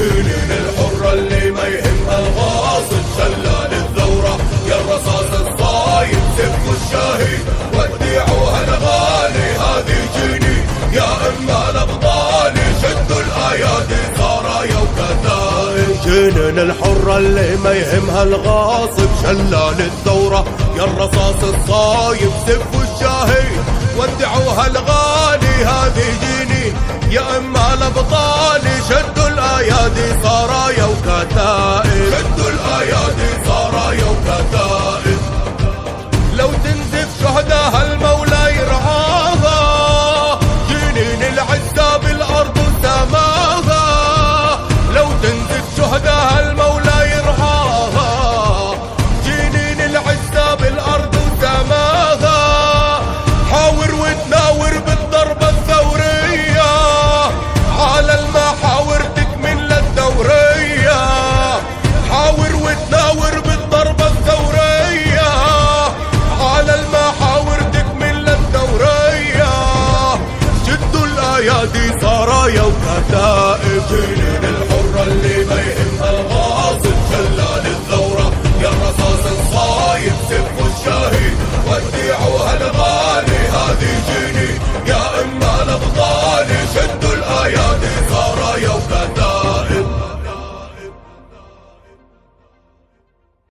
جنين الحرة اللي ما يهمها الغاصب، شلال الثورة يا الرصاص الصايم سيف الشهيد وديعوها الغالي. هذه جنين يا اما الابطال، شدوا الايادي سرايا وكتائب. جنين الحرة اللي ما يهمها الغاصب، شلال الثورة يا الرصاص الصايم سيف الشهيد ودعوها الغالي. هذه جنين يا اما الابطال، شدوا الايادي سرايا وكتائب. شدوا الايادي سرايا وكتائب. لو تنزف شهداها المولى يرعاها، جنين العزة بالارض وسماها. لو تنزف شهداها المولى يرعاها، جنين العزة بالارض وسماها. حاور وتناور بالضربة الثورية، على المحاور تكمل الدورية. حاور وتناور بالضربة الثورية، على المحاور تكمل الدورية. شدوا الايادي سرايا وكتائب. جنين الحرة اللي